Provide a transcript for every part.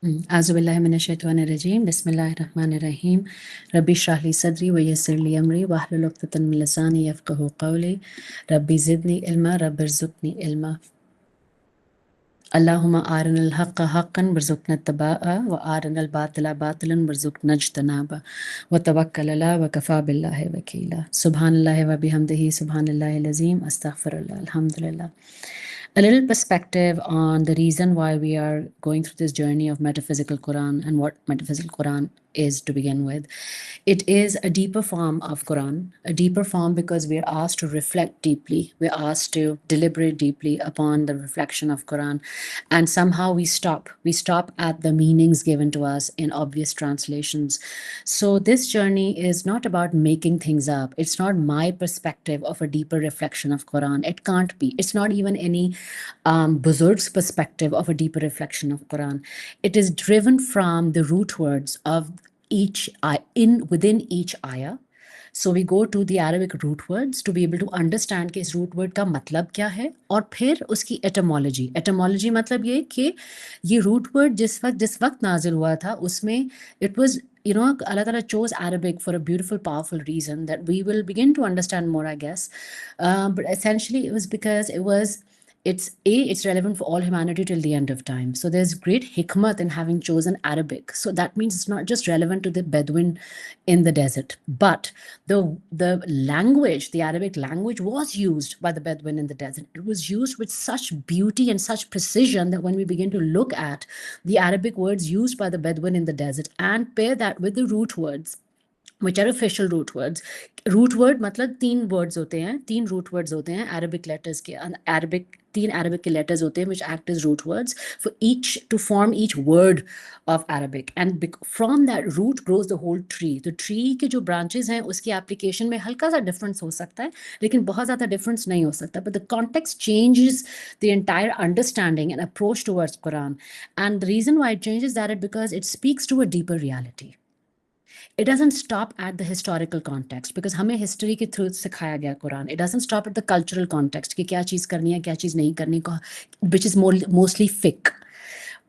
Auzubillahiminash-shaytanir-rajeem. Bismillahir-rahmanir-rahim. Rabbi shrah li sadri wa yassir li amri wahlul 'uqdatan min lisani yafqahu qawli. Rabbi zidni ilma, Rabbi rzuqni ilma. Allahumma arinal haqqa haqqan warzuqna ittiba'a wa arinal batila batilan warzuqna ijtinaba wa tawakkal ala wa kafa billahi wakila. Subhanallahi wa bihamdihi subhanallahil azim. Astaghfirullah. Alhamdulillah. A little perspective on the reason why we are going through this journey of metaphysical Quran and what metaphysical Quran is to begin with. It is a deeper form of Quran, a deeper form because we are asked to reflect deeply. We're asked to deliberate deeply upon the reflection of Quran. And somehow we stop. We stop at the meanings given to us in obvious translations. So this journey is not about making things up. It's not my perspective of a deeper reflection of Quran. It can't be. It's not even any Buzurg's perspective of a deeper reflection of Quran. It is driven from the root words of each within each ayah. So we go to the Arabic root words to be able to understand कि इस root word का मतलब क्या है और फिर उसकी etymology. Etymology मतलब ये कि ये root word जिस वक्त नाजिल हुआ था उसमें it was, Allah Ta'ala chose Arabic for a beautiful, powerful reason that we will begin to understand more, I guess. But essentially it was because it's relevant for all humanity till the end of time. So there's great hikmat in having chosen Arabic. So that means it's not just relevant to the Bedouin in the desert, but the language, the Arabic language was used by the Bedouin in the desert. It was used with such beauty and such precision that when we begin to look at the Arabic words used by the Bedouin in the desert and pair that with the root words, which are official root words. Root word मतलब 3 words होते हैं, 3 root words होते हैं Arabic letters के, तीन Arabic के letters होते हैं which act as root words for each to form each word of Arabic, and from that root grows the whole tree. तो tree के जो branches हैं उसकी application में हल्का सा difference हो सकता है लेकिन बहुत ज़्यादा difference नहीं हो सकता, but the context changes the entire understanding and approach towards Quran. And the reason why it changes that is because it speaks to a deeper reality. It doesn't stop at the historical context because हमें history के through सिखाया गया Quran. It doesn't stop at the cultural context कि क्या चीज़ करनी है क्या चीज़ नहीं करनी, which is mostly fiqh.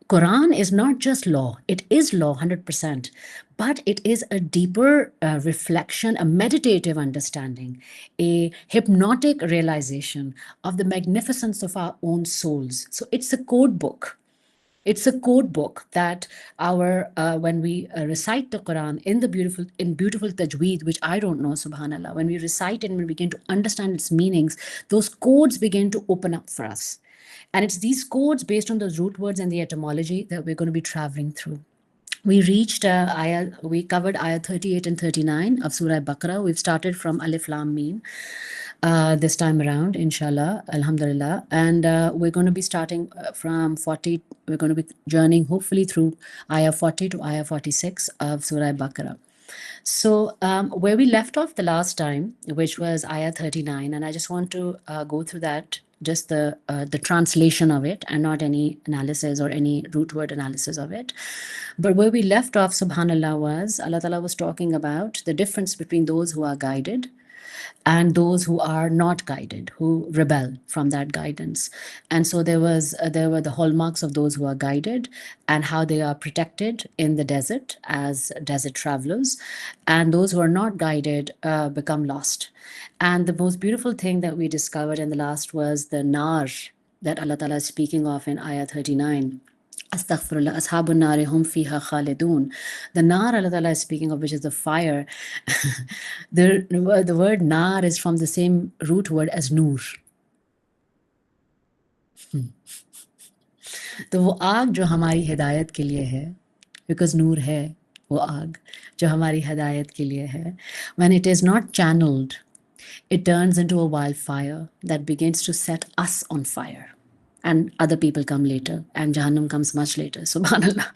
Quran is not just law. It is law 100%, but it is a deeper reflection, a meditative understanding, a hypnotic realization of the magnificence of our own souls. So it's a code book. It's a code book that when we recite the Quran in beautiful tajweed, which I don't know, subhanallah, when we recite it and we begin to understand its meanings, those codes begin to open up for us. And it's these codes based on those root words and the etymology that we're going to be traveling through. We reached we covered ayah 38 and 39 of Surah Baqarah. We've started from Alif Lam Mim this time around, inshallah, alhamdulillah. And we're going to be starting from 40. We're going to be journeying hopefully through ayah 40 to ayah 46 of Surah Baqarah. So where we left off the last time, which was ayah 39, and I just want to go through that, just the translation of it and not any analysis or any root word analysis of it. But where we left off, subhanallah, was Allah Ta'ala was talking about the difference between those who are guided and those who are not guided, who rebel from that guidance. And so there were the hallmarks of those who are guided and how they are protected in the desert as desert travelers, and those who are not guided become lost. And the most beautiful thing that we discovered in the last was the nar that Allah Ta'ala is speaking of in ayah 39. Astaghfirullah, ashabun nari hum fiha khalidun. The nar Allah Ta'ala is speaking of, which is the fire. the word nar is from the same root word as nur. तो वो आग जो हमारी हिदायत के लिए है, because नूर है वो आग जो हमारी हिदायत के लिए है, when it is not channeled, it turns into a wildfire that begins to set us on fire. And other people come later, and Jahannam comes much later. Subhanallah,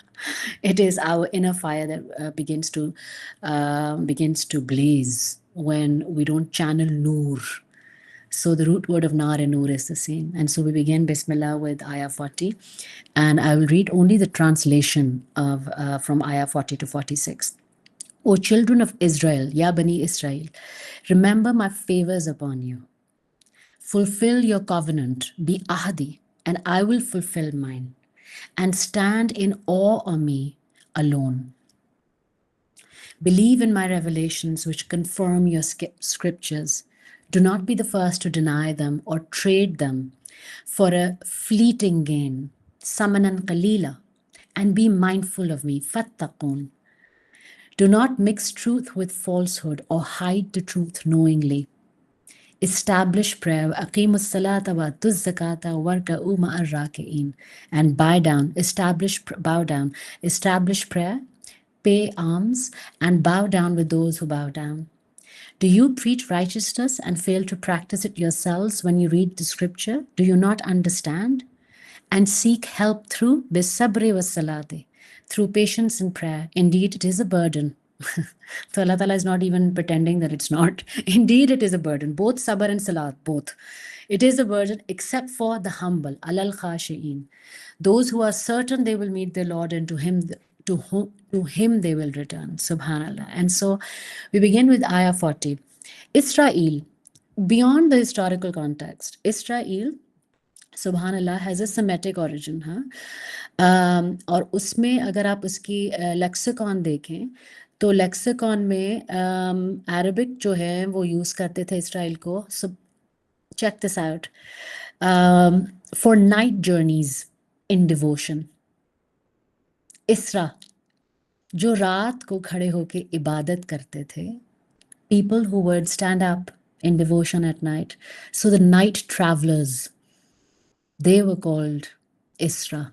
it is our inner fire that begins to blaze when we don't channel Noor. So the root word of Nar and Noor is the same. And so we begin Bismillah with ayah 40, and I will read only the translation of from ayah 40 to 46. O children of Israel, Ya Bani Israel, remember my favors upon you. Fulfill your covenant, be ahdi, and I will fulfill mine. and stand in awe of me alone. Believe in my revelations, which confirm your scriptures. Do not be the first to deny them or trade them for a fleeting gain. Samanan qalila, and be mindful of me. Fattaqun. Do not mix truth with falsehood or hide the truth knowingly. Establish prayer, aqimus salata wa tuz zakata warka'u ma'ar raki'in, and bow down, establish prayer, pay alms, and bow down with those who bow down. Do you preach righteousness and fail to practice it yourselves when you read the scripture? Do you not understand? And seek help through bisabri was salati, through patience and prayer. Indeed, it is a burden. So Allah Ta'ala is not even pretending that it's not. Indeed, it is a burden. Both sabr and salat, both. It is a burden except for the humble, alal khashi'in. Those who are certain they will meet their Lord, and to him they will return. Subhanallah. And so we begin with Ayah 40. Israel, beyond the historical context, Israel, Subhanallah, has a Semitic origin. और उसमें अगर आप उसकी lexicon देखें तो lexicon में Arabic जो है वो यूज़ करते थे इसराइल को. So check this out. For night journeys in devotion. इसरा, जो रात को खड़े होके इबादत करते थे. People who would stand up in devotion at night. So the night travelers, they were called Isra.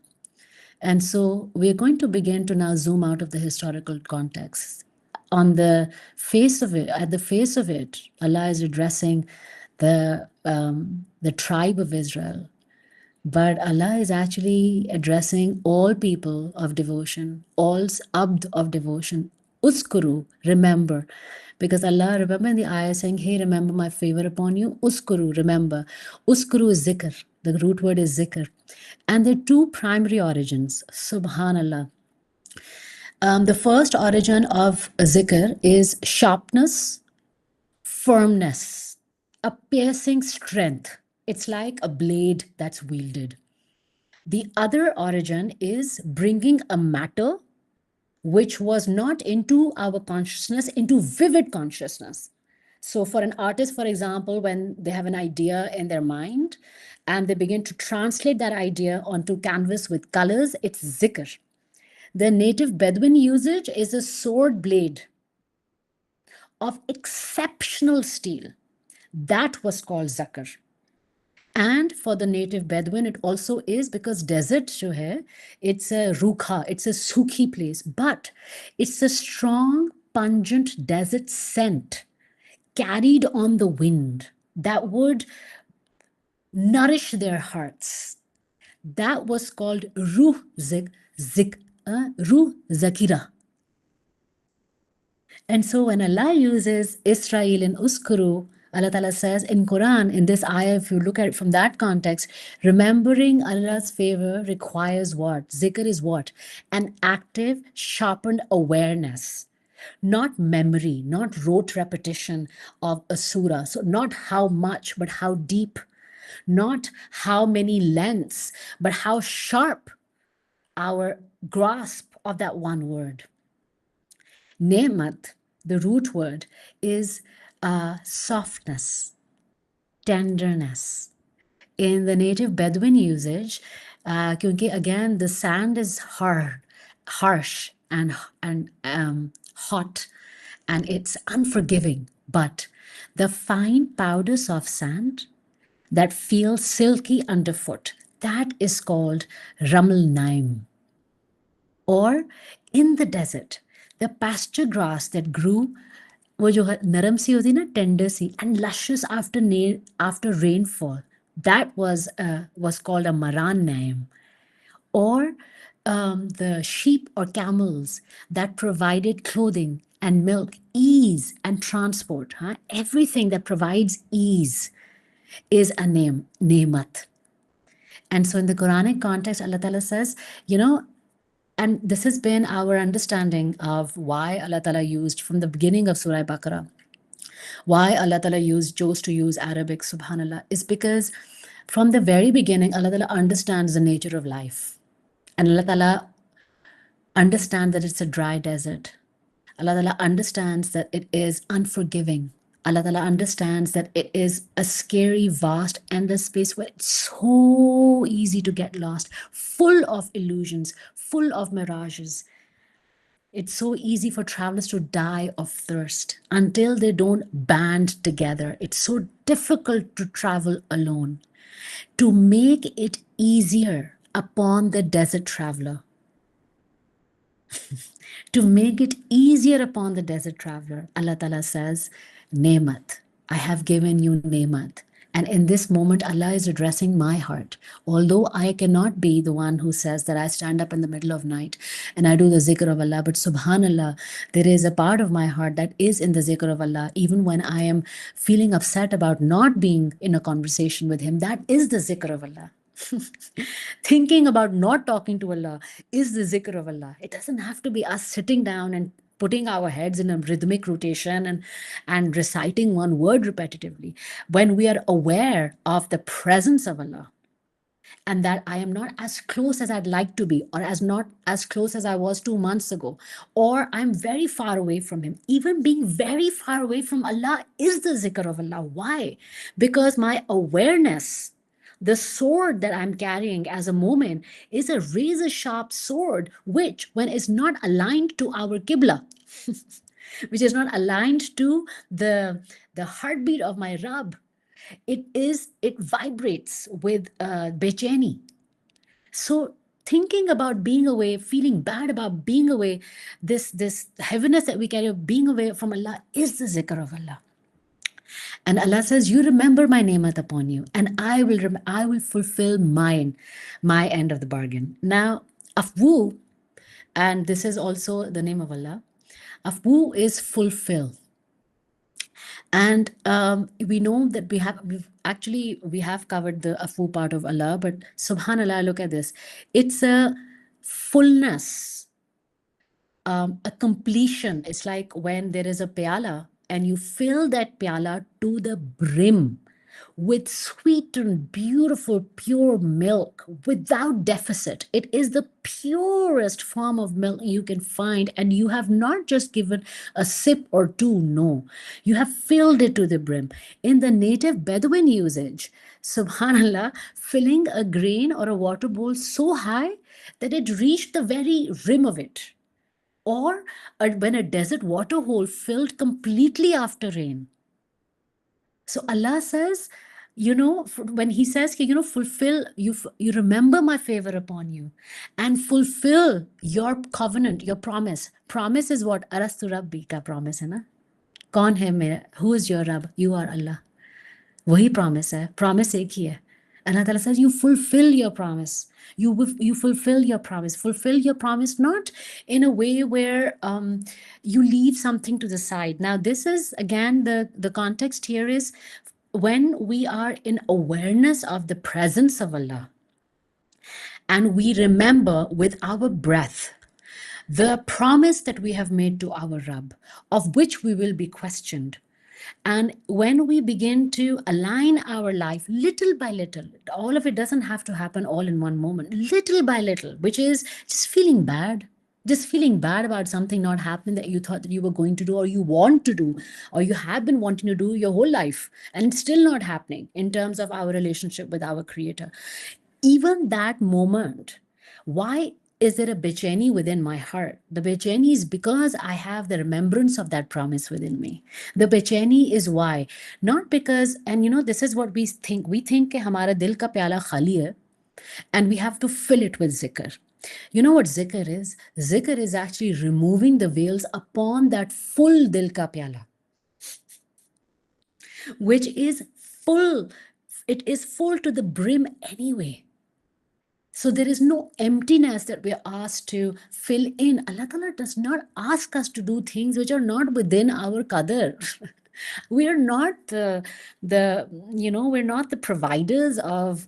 And so we're going to begin to now zoom out of the historical context. On the face of it, at the face of it, Allah is addressing the tribe of Israel. But Allah is actually addressing all people of devotion, all abd of devotion. Uskuru, remember. Because Allah, remember in the ayah saying, hey, remember my favor upon you. Uskuru, remember. Uskuru is zikr. The root word is zikr. And there are two primary origins. Subhanallah. The first origin of zikr is sharpness, firmness, a piercing strength. It's like a blade that's wielded. The other origin is bringing a matter which was not into our consciousness, into vivid consciousness. So for an artist, for example, when they have an idea in their mind and they begin to translate that idea onto canvas with colors, it's zikr. The native Bedouin usage is a sword blade of exceptional steel. That was called zakr. And for the native Bedouin, it also is because desert, jo hai, it's a rukha, it's a sukhi place, but it's a strong, pungent desert scent carried on the wind that would nourish their hearts. That was called ruh zakira. And so when Allah uses Israel in Uskuru, Allah Ta'ala says in Quran, in this ayah, if you look at it from that context, remembering Allah's favor requires what? Zikr is what? An active, sharpened awareness. Not memory, not rote repetition of a surah. So not how much, but how deep. Not how many lengths, but how sharp our grasp of that one word. Ne'mat, the root word, is softness, tenderness. In the native Bedouin usage, because again, the sand is hard, harsh and hot, and it's unforgiving. But the fine powders of sand that feel silky underfoot, that is called Ramal Naim. Or in the desert, the pasture grass that grew, वो जो नरम सी होती ना, tender C and luscious after rainfall, that was called a maran naim. Or the sheep or camels that provided clothing and milk, ease and transport. Everything that provides ease is a name, nemat. And so in the Quranic context, Allah Ta'ala says, and this has been our understanding of why Allah Ta'ala used from the beginning of Surah Baqarah, why Allah Ta'ala chose to use Arabic, subhanAllah, is because from the very beginning, Allah Ta'ala understands the nature of life. And Allah Ta'ala understands that it's a dry desert. Allah Ta'ala understands that it is unforgiving. Allah Ta'ala understands that it is a scary, vast, endless space where it's so easy to get lost, full of illusions, full of mirages. It's so easy for travelers to die of thirst until they don't band together. It's so difficult to travel alone. To make it easier upon the desert traveler, to make it easier upon the desert traveler, Allah Ta'ala says, Nemat, I have given you Nemat. And in this moment, Allah is addressing my heart. Although I cannot be the one who says that I stand up in the middle of night and I do the zikr of Allah, but subhanallah, there is a part of my heart that is in the zikr of Allah. Even when I am feeling upset about not being in a conversation with Him, that is the zikr of Allah. Thinking about not talking to Allah is the zikr of Allah. It doesn't have to be us sitting down and putting our heads in a rhythmic rotation and reciting one word repetitively. When we are aware of the presence of Allah, and that I am not as close as I'd like to be, or as not as close as I was 2 months ago, or I'm very far away from Him. Even being very far away from Allah is the zikr of Allah. Why? Because my awareness, the sword that I'm carrying as a moment, is a razor sharp sword, which, when it's not aligned to our Qibla, which is not aligned to the heartbeat of my Rabb, it vibrates with becheni. So thinking about being away, feeling bad about being away, this heaviness that we carry of being away from Allah is the zikr of Allah. And Allah says, you remember my nemat upon you, and I will fulfill my end of the bargain. Now, Afwu, and this is also the name of Allah, Afwu is fulfill. And we know that we have covered the Afu part of Allah, but subhanallah, look at this. It's a fullness, a completion. It's like when there is a pyala and you fill that pyala to the brim with sweet and beautiful, pure milk without deficit. It is the purest form of milk you can find. And you have not just given a sip or two, no. You have filled it to the brim. In the native Bedouin usage, subhanallah, filling a grain or a water bowl so high that it reached the very rim of it. Or when a desert water hole filled completely after rain. So Allah says, when He says, fulfill, you remember my favor upon you and fulfill your covenant, your promise. Promise is what? Arastu Rabbi ka promise hai na? Kaun hai mera? Who is your Rabb? You are Allah. Wahi promise hai. Promise ek hi hai. Allah Ta'ala says, you fulfill your promise. You fulfill your promise. Fulfill your promise, not in a way where you leave something to the side. Now, this is, again, the context here is when we are in awareness of the presence of Allah, and we remember with our breath the promise that we have made to our Rabb, of which we will be questioned. And when we begin to align our life little by little, all of it doesn't have to happen all in one moment, little by little, which is just feeling bad about something not happening that you thought that you were going to do, or you want to do, or you have been wanting to do your whole life, and it's still not happening in terms of our relationship with our Creator. Even that moment, why is there a becheni within my heart? The becheni is because I have the remembrance of that promise within me. The becheni is why, not because, and this is what we think. We think that hamara dil ka pyala khali hai, and we have to fill it with zikr. You know what zikr is? Zikr is actually removing the veils upon that full dil ka pyala, which is full. It is full to the brim anyway. So there is no emptiness that we are asked to fill in. Allah Ta'ala does not ask us to do things which are not within our qadr. We are not we're not the providers of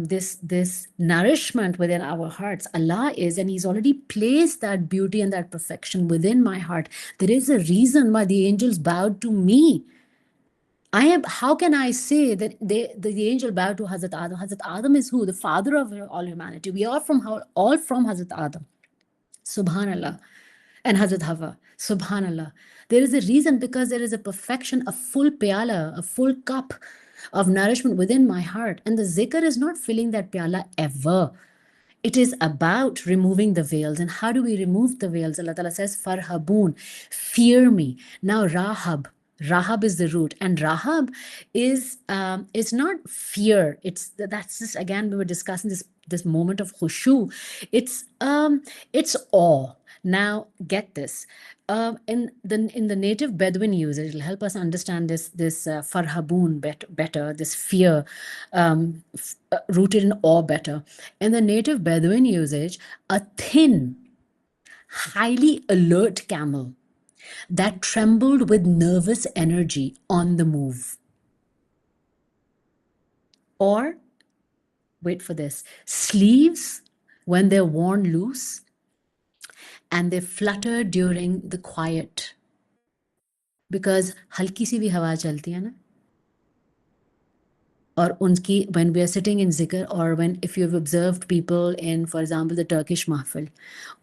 this nourishment within our hearts. Allah is, and He's already placed that beauty and that perfection within my heart. There is a reason why the angels bowed to me. How can I say that the angel bowed to Hazrat Adam? Hazrat Adam is who? The father of all humanity. We are all from Hazrat Adam. Subhanallah. And Hazrat Hawa. Subhanallah. There is a reason, because there is a perfection, a full pyala, a full cup of nourishment within my heart. And the zikr is not filling that pyala ever. It is about removing the veils. And how do we remove the veils? Allah Ta'ala says, Farhaboon, fear me. Now, Rahab is the root. And Rahab is not fear. That's just, again, we were discussing this moment of khushu. It's awe. Now, get this. In the native Bedouin usage, it'll help us understand this farhaboon better, this fear rooted in awe better. In the native Bedouin usage, a thin, highly alert camel that trembled with nervous energy on the move. Or, wait for this, sleeves when they're worn loose and they flutter during the quiet, because halki si bhi hawa chalti hai na. Or unki, when we are sitting in zikr, or when, if you've observed people in, for example, the Turkish mahfil,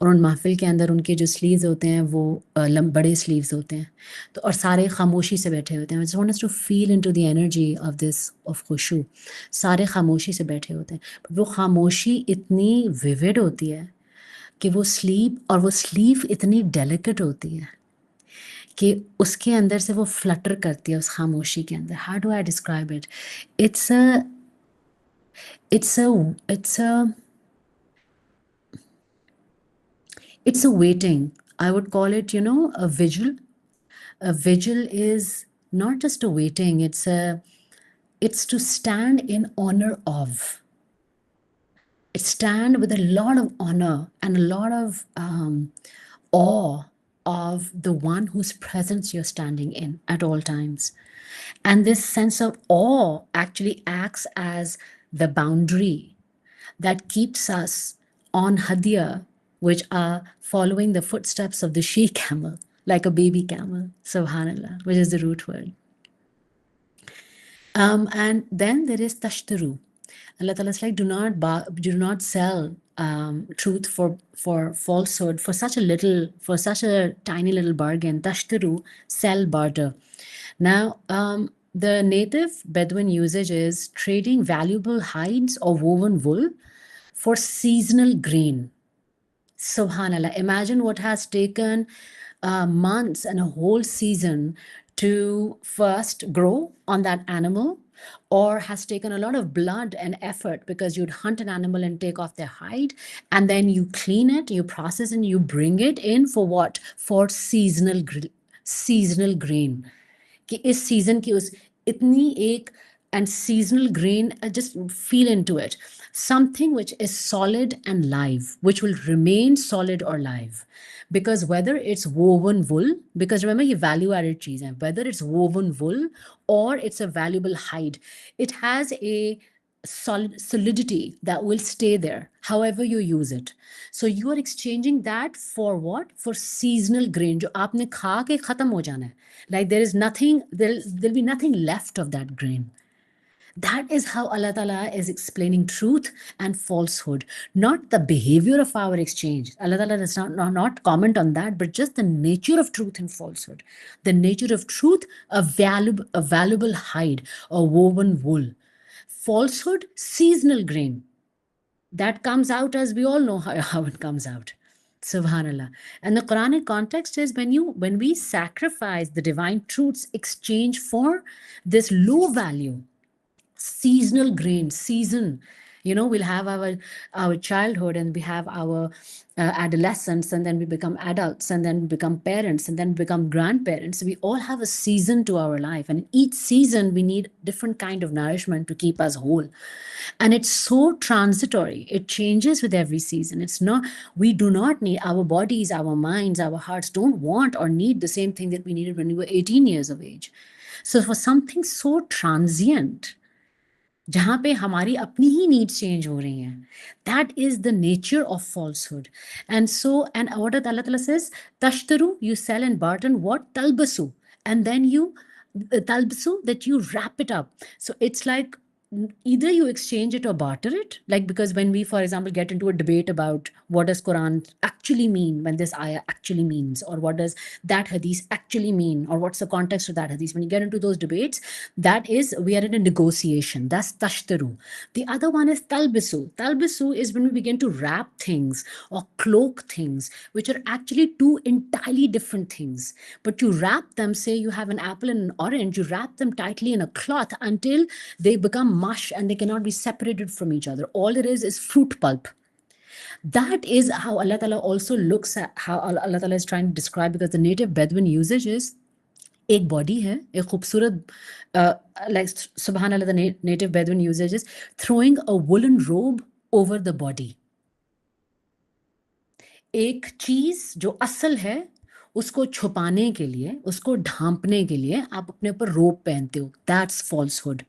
और उन महफिल के अंदर उनके जो sleeves होते हैं वो बड़े स्लीव्स होते हैं, तो और सारे खामोशी से बैठे होते हैं. I just want us to feel into the energy of this, of khushu. सारे खामोशी से बैठे होते हैं, but वो खामोशी इतनी विविड होती है कि वो स्लीव इतनी डेलिकेट होती है कि उसके अंदर से वो फ्लटर करती है, उस खामोशी के अंदर. How do I describe it? It's a waiting. I would call it, a vigil. A vigil is not just a waiting, it's to stand in honor of. Stand with a lot of honor and a lot of awe of the one whose presence you're standing in at all times. And this sense of awe actually acts as the boundary that keeps us on Hadiya, which are following the footsteps of the she camel, like a baby camel, subhanallah, which is the root word. And then there is tashtaru. Allah Ta'ala is like, do not sell truth for falsehood, for such a tiny little bargain. Tashtaru, sell, barter. Now, the native Bedouin usage is trading valuable hides or woven wool for seasonal grain. Subhanallah. Imagine what has taken months and a whole season to first grow on that animal, or has taken a lot of blood and effort, because you'd hunt an animal and take off their hide, and then you clean it, you process it, and you bring it in for what? For seasonal grain. कि इस season की उस इतनी एक, and seasonal grain, just feel into it. Something which is solid and live, which will remain solid or live. Because whether it's woven wool, because remember, ye value added cheese, and whether it's woven wool or it's a valuable hide, it has a solidity that will stay there however you use it. So you are exchanging that for what? For seasonal grain जो आपने खा के खत्म हो जाना है. Like there'll be nothing left of that grain. That is how Allah Ta'ala is explaining truth and falsehood, not the behavior of our exchange. Allah Ta'ala does not comment on that, but just the nature of truth and falsehood. The nature of truth, a valuable hide, a woven wool. Falsehood, seasonal grain. That comes out, as we all know how it comes out. Subhanallah. And the Quranic context is when we sacrifice the divine truths exchange for this low value, seasonal grain, season. We'll have our childhood, and we have our adolescence, and then we become adults, and then we become parents, and then we become grandparents. We all have a season to our life, and each season we need different kind of nourishment to keep us whole. And it's so transitory. It changes with every season. We do not need, our bodies, our minds, our hearts don't want or need the same thing that we needed when we were 18 years of age. So for something so transient, जहाँ पे हमारी अपनी ही needs change हो रही हैं, that is the nature of falsehood. And what Allah Ta'ala says, tashtaru, you sell and barter, what? Talbasu. And then you talbisu, that you wrap it up. So it's like either you exchange it or barter it. Like, because when we, for example, get into a debate about what does Quran actually mean, when this ayah actually means, or what does that hadith actually mean, or what's the context of that hadith, when you get into those debates, that is, we are in a negotiation. That's tashtaru. The other one is talbisu. Talbisu is when we begin to wrap things or cloak things, which are actually two entirely different things. But you wrap them, say you have an apple and an orange, you wrap them tightly in a cloth until they become mush and they cannot be separated from each other. All it is fruit pulp. That is how Allah Ta'ala also looks at, how Allah Ta'ala is trying to describe, because the native Bedouin usage is एक body है, एक खूबसूरत, like subhanallah, the native Bedouin usage is throwing a woolen robe over the body. एक चीज जो असल है उसको छुपाने के लिए, उसको ढांपने के लिए आप अपने ऊपर रोब पहनते हो. That's falsehood.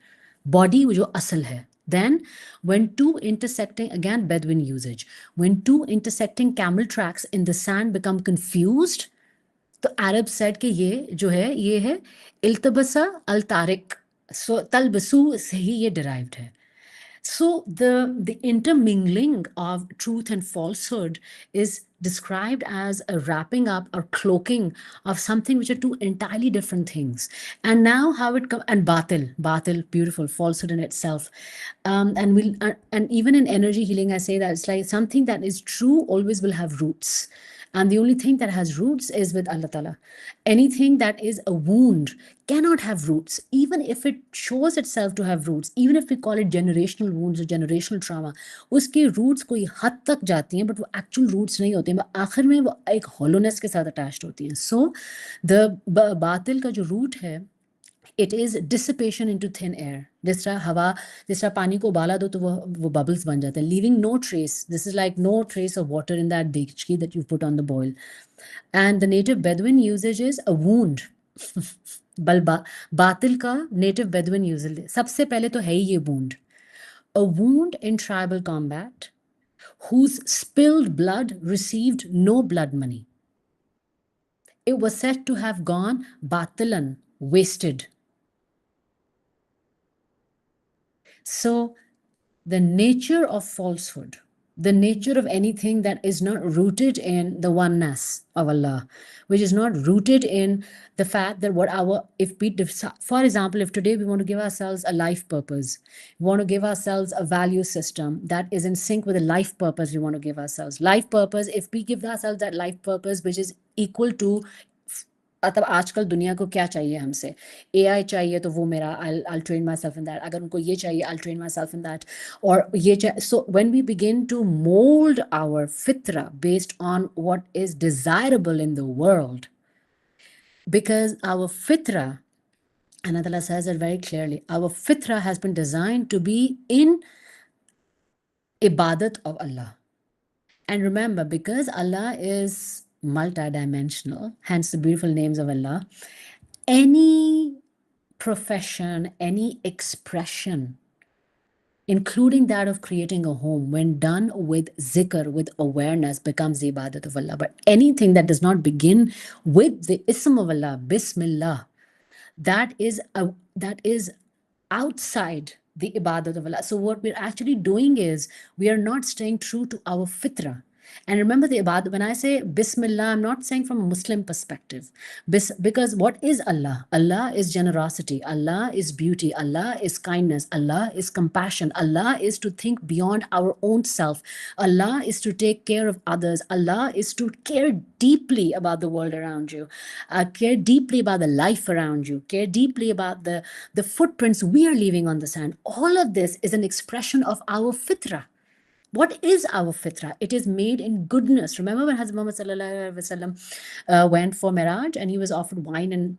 बॉडी जो असल है. Then, when two intersecting, again Bedouin usage, when two intersecting camel tracks in the sand become confused, तो अरब said कि ये जो है ये है इल्तबसा अल तारिक. सो तलबसू से ही ये derived है. So the intermingling of truth and falsehood is described as a wrapping up or cloaking of something which are two entirely different things. And now how it comes, and batil, beautiful, falsehood in itself. And we'll, and even in energy healing, I say that it's like something that is true always will have roots. And the only thing that has roots is with Allah Ta'ala. Anything that is a wound cannot have roots, even if it shows itself to have roots, even if we call it generational wounds or generational trauma. उसके roots कोई हद तक जाती हैं, but वो actual roots नहीं होते हैं, आखिर में वो एक hollowness के साथ attached होती हैं. So the बातिल का जो root है, it is dissipation into thin air. जिस तरह हवा, जिस तरह पानी को उबाला दो तो वो bubbles बन जाते हैं, leaving no trace. This is like no trace of water in that dekchi that you put on the boil. And the native Bedouin usage is a wound. बातिल का native Bedouin usage सबसे पहले तो है ही ये wound. A wound in tribal combat whose spilled blood received no blood money. It was said to have gone batilan, wasted. So the nature of falsehood, the nature of anything that is not rooted in the oneness of Allah, which is not rooted in the fact that what our, if we, for example, if today we want to give ourselves a life purpose, we want to give ourselves a value system that is in sync with the life purpose we want to give ourselves. Life purpose, if we give ourselves that life purpose, which is equal to, मतलब आजकल दुनिया को क्या चाहिए हमसे, AI चाहिए तो वो मेरा I'll train myself in that. अगर उनको ये चाहिए I'll train myself in that. और ये so when we begin to mold our fitra based on what is desirable in the world, because our fitra, and Allah says it very clearly, our fitra has been designed to be in ibadat of Allah. And remember, because Allah is multidimensional, hence the beautiful names of Allah, any profession, any expression, including that of creating a home, when done with zikr, with awareness, becomes the ibadat of Allah. But anything that does not begin with the ism of Allah, Bismillah, that is outside the ibadat of Allah. So what we're actually doing is we are not staying true to our fitrah. And remember the ibadat, when I say Bismillah, I'm not saying from a Muslim perspective. Because what is Allah? Allah is generosity. Allah is beauty. Allah is kindness. Allah is compassion. Allah is to think beyond our own self. Allah is to take care of others. Allah is to care deeply about the world around you. Care deeply about the life around you. Care deeply about the footprints we are leaving on the sand. All of this is an expression of our fitrah. What is our fitrah? It is made in goodness. Remember when Hazrat Muhammad sallallahu alaihi wasallam went for Miraj and he was offered wine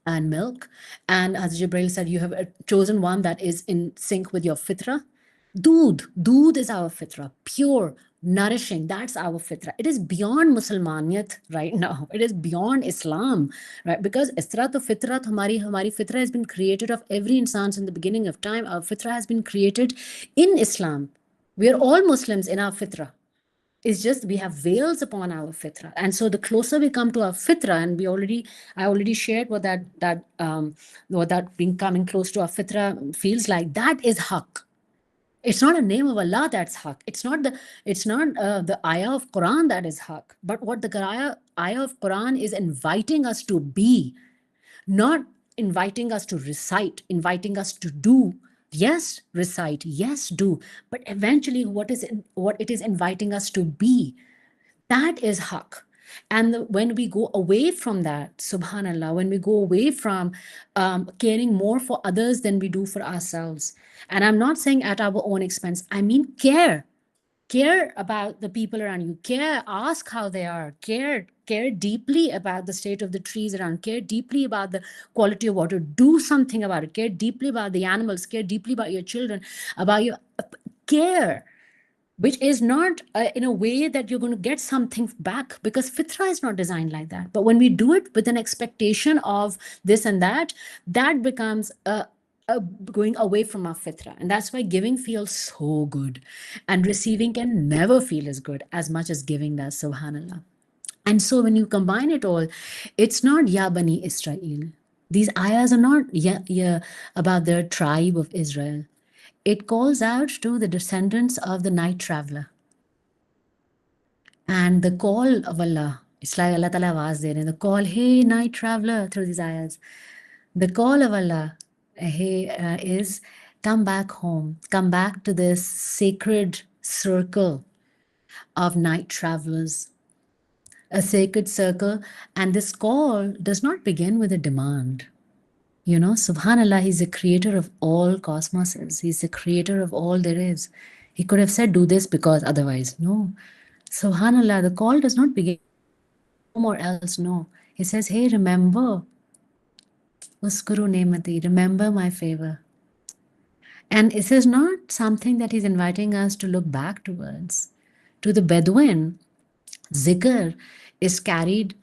and milk, and Hazrat Jibreel said, you have chosen one that is in sync with your fitrah. Dood is our fitrah, pure, nourishing. That's our fitrah. It is beyond Muslimaniyat right now. It is beyond Islam, right? Because isra to fitrat, hamari fitrah has been created of every insan in the beginning of time. Our fitrah has been created in Islam. We are all Muslims in our fitrah. It's just we have veils upon our fitra, and so the closer we come to our fitra, and I already shared what that being coming close to our fitra feels like. That is haq. It's not a name of Allah that's haq. It's not the ayah of Quran that is haq. But what the ayah of Quran is inviting us to be, not inviting us to recite, inviting us to do. Yes, recite. Yes, do. But eventually, what it is inviting us to be, that is haq. And when we go away from that, subhanallah, when we go away from caring more for others than we do for ourselves, and I'm not saying at our own expense, I mean care about the people around you, care, ask how they are, care deeply about the state of the trees around, care deeply about the quality of water, do something about it, care deeply about the animals, care deeply about your children, about your care, which is not in a way that you're going to get something back, because fitra is not designed like that. But when we do it with an expectation of this and that, that becomes going away from our fitra. And that's why giving feels so good, and receiving can never feel as good as much as giving does, subhanallah. And so when you combine it all, it's not Ya Bani Israel. These ayahs are not about the tribe of Israel. It calls out to the descendants of the night traveler. And the call of Allah, it's like Allah Ta'ala was there, and the call, hey, night traveler, through these ayahs. The call of Allah, hey, is come back home, come back to this sacred circle of night travelers, a sacred circle. And this call does not begin with a demand. You know, subhanallah, he's the creator of all cosmoses. He's the creator of all there is. He could have said, do this because otherwise. No. Subhanallah, the call does not begin home or else. No. He says, hey, remember, uskuru nemati, remember my favor. And this is not something that he's inviting us to look back towards. To the Bedouin, zikr is carried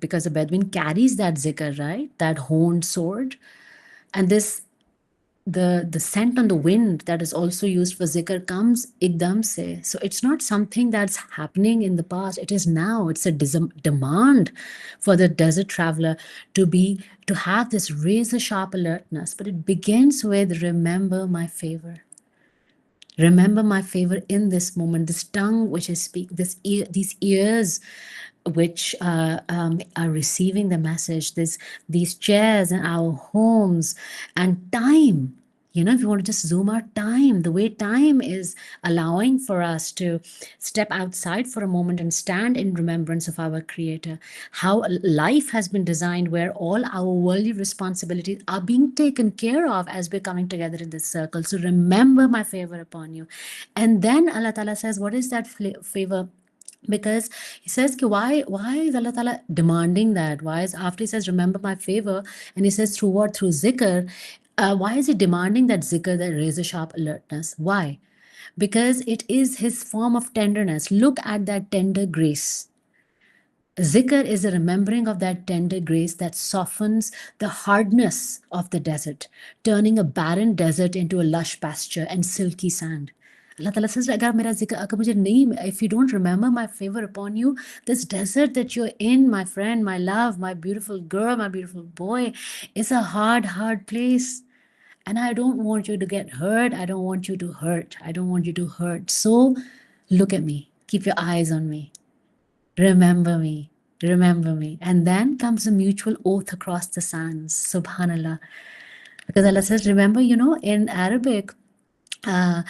because the Bedouin carries that zikr, right? That honed sword. And this, the scent on the wind that is also used for zikr comes ikdam se. So it's not something that's happening in the past. It is now. It's a demand for the desert traveler to have this razor sharp alertness. But it begins with remember my favor. Remember my favor in this moment, this tongue which is speak, these ears which are receiving the message, these chairs in our homes, and time. You know, if you want to just zoom out, time, the way time is allowing for us to step outside for a moment and stand in remembrance of our Creator. How life has been designed where all our worldly responsibilities are being taken care of as we're coming together in this circle. So remember my favor upon you. And then Allah Ta'ala says, what is that favor? Because he says, why is Allah Ta'ala demanding that? Why is, after he says, remember my favor, and he says, through what? Through zikr. Why is he demanding that zikr, that razor sharp alertness? Why? Because it is his form of tenderness. Look at that tender grace. Zikr is a remembering of that tender grace that softens the hardness of the desert, turning a barren desert into a lush pasture and silky sand. Allah Ta'ala says, if you don't remember my favor upon you, this desert that you're in, my friend, my love, my beautiful girl, my beautiful boy, is a hard place. And I don't want you to get hurt. I don't want you to hurt. I don't want you to hurt. So look at me. Keep your eyes on me. Remember me. Remember me. And then comes a mutual oath across the sands. Subhanallah. Because Allah says, remember, you know, in Arabic, a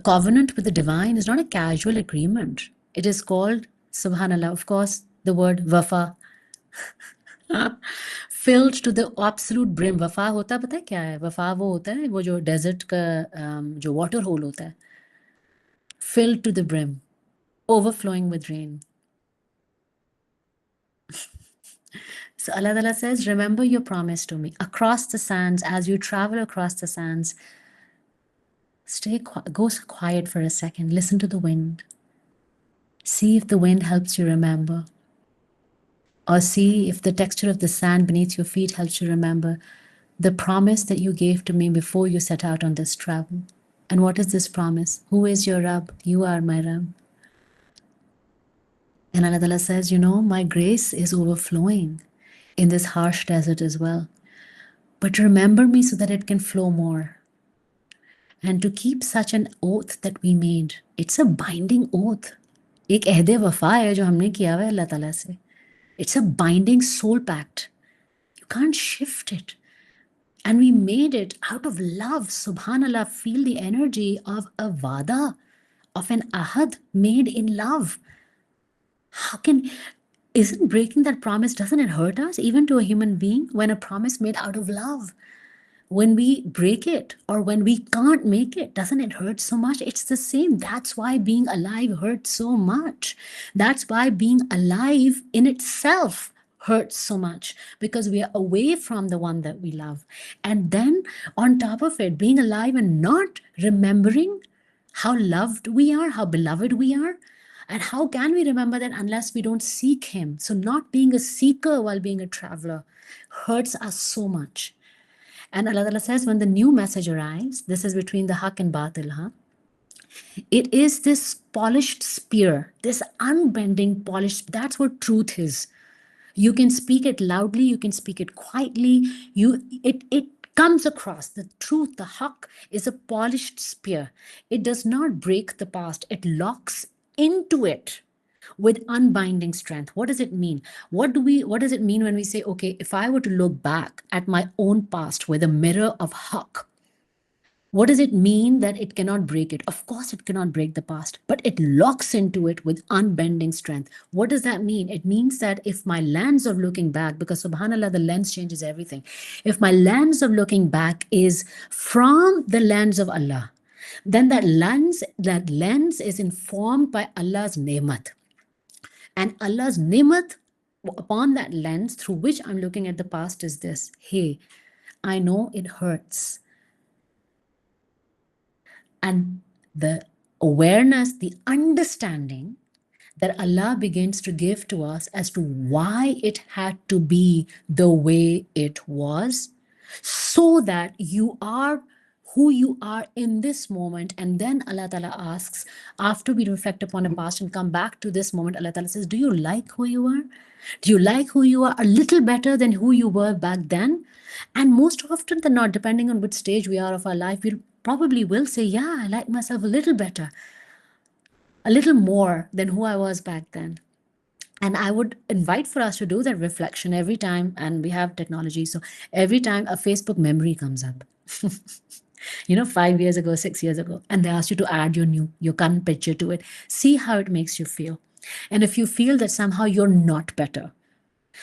covenant with the divine is not a casual agreement. It is called, subhanallah, of course, the word wafa. Filled to the absolute brim. वफा होता पता है क्या है? वफा वो होता है वो जो डेजर्ट का जो वाटर होल होता है, filled to the brim, overflowing with rain. So Allah Ta'ala says, remember your promise to me. Across the sands, as you travel across the sands, go quiet for a second, listen to the wind. See if the wind helps you remember. Or see if the texture of the sand beneath your feet helps you remember the promise that you gave to me before you set out on this travel. And what is this promise? Who is your Rabb? You are my Rabb. And Allah Ta'ala says, my grace is overflowing in this harsh desert as well. But remember me so that it can flow more. And to keep such an oath that we made, it's a binding oath. एक अहद वफा है जो हमने किया हुआ है अल्लाह ताला से. It's a binding soul pact. You can't shift it. And we made it out of love. Subhanallah, feel the energy of a vada, of an ahad made in love. Isn't breaking that promise, doesn't it hurt us, even to a human being, when a promise made out of love? When we break it or when we can't make it, doesn't it hurt so much? It's the same. That's why being alive hurts so much. That's why being alive in itself hurts so much, because we are away from the one that we love. And then on top of it, being alive and not remembering how loved we are, how beloved we are. And how can we remember that unless we don't seek him? So not being a seeker while being a traveler hurts us so much. And Allah Ta'ala says, when the new message arrives, this is between the haq and batil, huh? It is this polished spear, this unbending polished, that's what truth is. You can speak it loudly, you can speak it quietly, it comes across. The truth, the haq, is a polished spear. It does not break the past, it locks into it with unbinding strength. What does it mean? What does it mean when we say, okay, if I were to look back at my own past with a mirror of haq, what does it mean that it cannot break it? Of course, it cannot break the past, but it locks into it with unbending strength. What does that mean? It means that if my lens of looking back, because subhanAllah, the lens changes everything. If my lens of looking back is from the lens of Allah, then that lens is informed by Allah's ni'mat. And Allah's ni'mat upon that lens through which I'm looking at the past is this. Hey, I know it hurts. And the awareness, the understanding that Allah begins to give to us as to why it had to be the way it was, so that you are who you are in this moment. And then Allah Ta'ala asks, after we reflect upon the past and come back to this moment, Allah Ta'ala says, do you like who you are? Do you like who you are a little better than who you were back then? And most often than not, depending on which stage we are of our life, we probably will say, yeah, I like myself a little better, a little more than who I was back then. And I would invite for us to do that reflection every time, and we have technology, so every time a Facebook memory comes up, 5 years ago, 6 years ago, and they ask you to add your current picture to it, see how it makes you feel. And if you feel that somehow you're not better,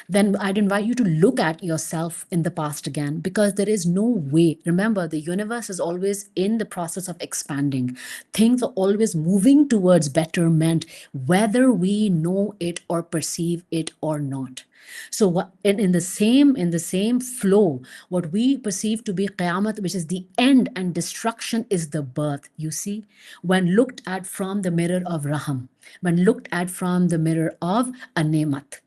then I'd invite you to look at yourself in the past again, because there is no way. Remember, the universe is always in the process of expanding. Things are always moving towards betterment, whether we know it or perceive it or not. So in the same flow, what we perceive to be Qiyamah, which is the end, and destruction is the birth. You see, when looked at from the mirror of Raham, when looked at from the mirror of Anemat.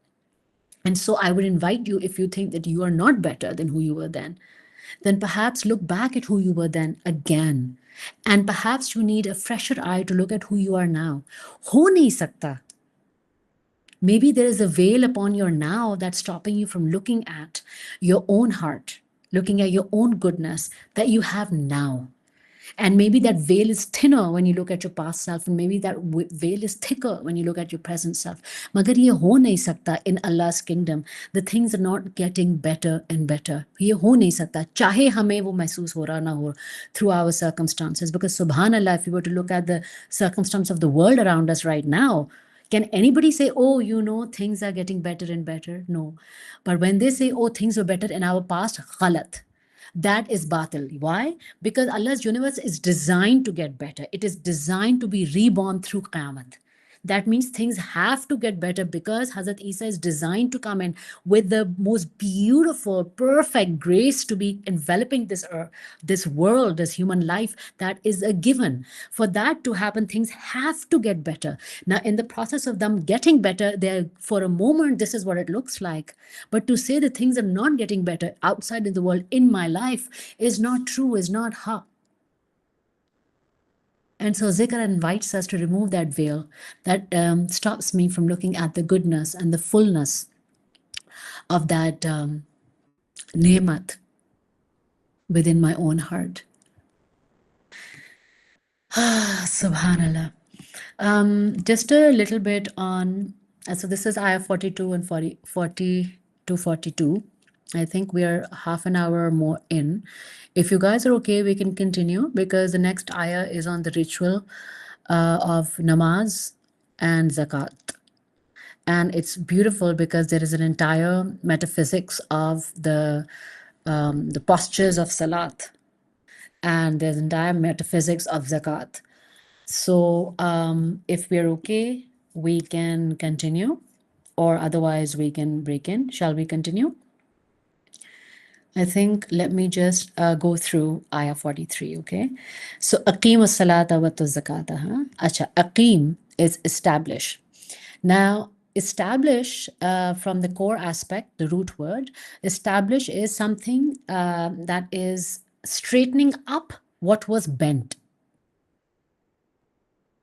And so I would invite you, if you think that you are not better than who you were then perhaps look back at who you were then again. And perhaps you need a fresher eye to look at who you are now. Ho nahi sakta. Maybe there is a veil upon your now that's stopping you from looking at your own heart, looking at your own goodness that you have now. And maybe that veil is thinner when you look at your past self, and maybe that veil is thicker when you look at your present self. Magar ye ho nahi sakta in Allah's kingdom. The things are not getting better and better. Ye ho nahi sakta. Chahe hame wo mehsoos ho raha na ho through our circumstances. Because subhanallah, if you were to look at the circumstance of the world around us right now, can anybody say, oh, things are getting better and better? No. But when they say, oh, things were better in our past, ghalat. That is batil. Why? Because Allah's universe is designed to get better. It is designed to be reborn through Qiyamah. That means things have to get better, because Hazrat Isa is designed to come in with the most beautiful, perfect grace to be enveloping this earth, this world, this human life. That is a given. For that to happen, things have to get better. Now, in the process of them getting better, for a moment, this is what it looks like. But to say that things are not getting better outside in the world in my life is not true, is not haq. And so zikr invites us to remove that veil that stops me from looking at the goodness and the fullness of that ni'mat within my own heart. Subhanallah. Just a little bit on, so this is ayah 42 and 40 to 42. I think we are half an hour more in. If you guys are okay, we can continue because the next ayah is on the ritual of namaz and zakat. And it's beautiful because there is an entire metaphysics of the postures of salat, and there's entire metaphysics of zakat. So if we're okay, we can continue, or otherwise we can break in. Shall we continue? I think, let me just go through ayah 43, okay? So, aqim as-salata wa zakata, huh? Acha, aqim is establish. Now, establish from the core aspect, the root word, establish is something that is straightening up what was bent.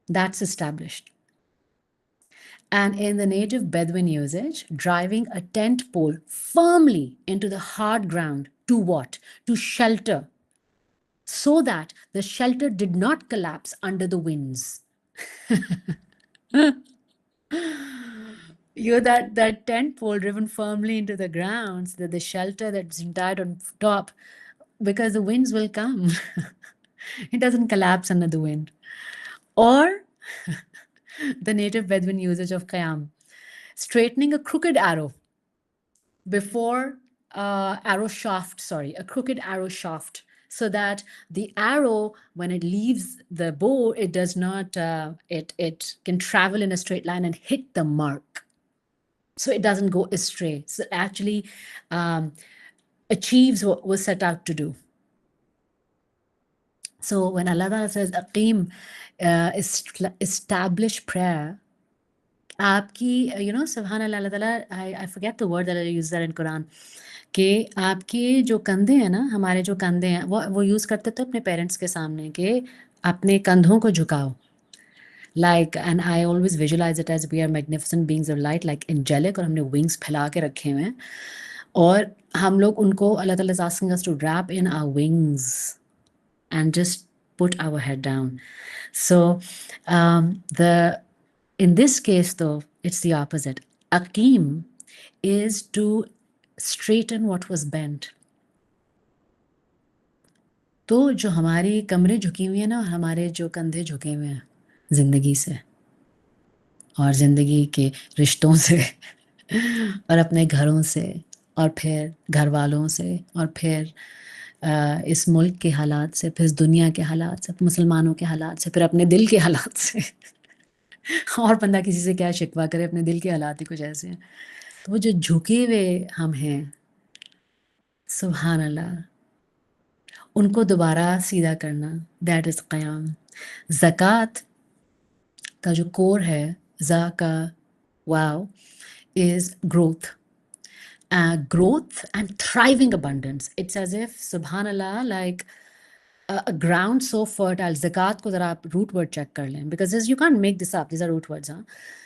That's established. And in the native Bedouin usage, driving a tent pole firmly into the hard ground to what? To shelter, so that the shelter did not collapse under the winds. That tent pole driven firmly into the ground, so that the shelter that's tied on top, because the winds will come. It doesn't collapse under the wind. Or the native Bedouin usage of qiyam, straightening a crooked arrow before arrow shaft, sorry, a crooked arrow shaft, so that the arrow, when it leaves the bow, it does not, it can travel in a straight line and hit the mark. So it doesn't go astray. So it actually achieves what was set out to do. So when Allah Ta'ala says, aqim, establish prayer, आपकी, subhanallah, Allah Ta'ala, I forget the word that I use there in Quran, कि आपके जो कंधे हैं ना, हमारे जो कंधे हैं, वो यूज़ करते थे अपने पेरेंट्स के सामने कि अपने कंधों को झुकाओ. Like, and I always visualize it as we are magnificent beings of light, like angelic, और हमने wings फैला के रखे हुए हैं. और हम लोग उनको, Allah Ta'ala is asking us to wrap in our wings and just put our head down. So in this case, though, it's the opposite. Aqim is to straighten what was bent. तो जो हमारी कमरें झुकी हुई हैं ना, और हमारे जो कंधे झुके हुए हैं जिंदगी से और जिंदगी के रिश्तों से और अपने घरों से और फिर घर वालों से और फिर इस मुल्क के हालात से, फिर इस दुनिया के हालात से, मुसलमानों के हालात से, फिर अपने दिल के हालात से और बंदा किसी से क्या शिकवा करे, अपने दिल के हालात ही कुछ ऐसे हैं. तो वो जो झुके हुए हम हैं, सुभान अल्लाह, उनको दोबारा सीधा करना, दैट इज़ क़याम. ज़कात का जो कोर है, ज़ा का वाव, is growth and thriving abundance. It's as if, subhanallah, like a ground so fertile. Zakat ko zara aap root word check kar lein, because you can't make this up. These are root words.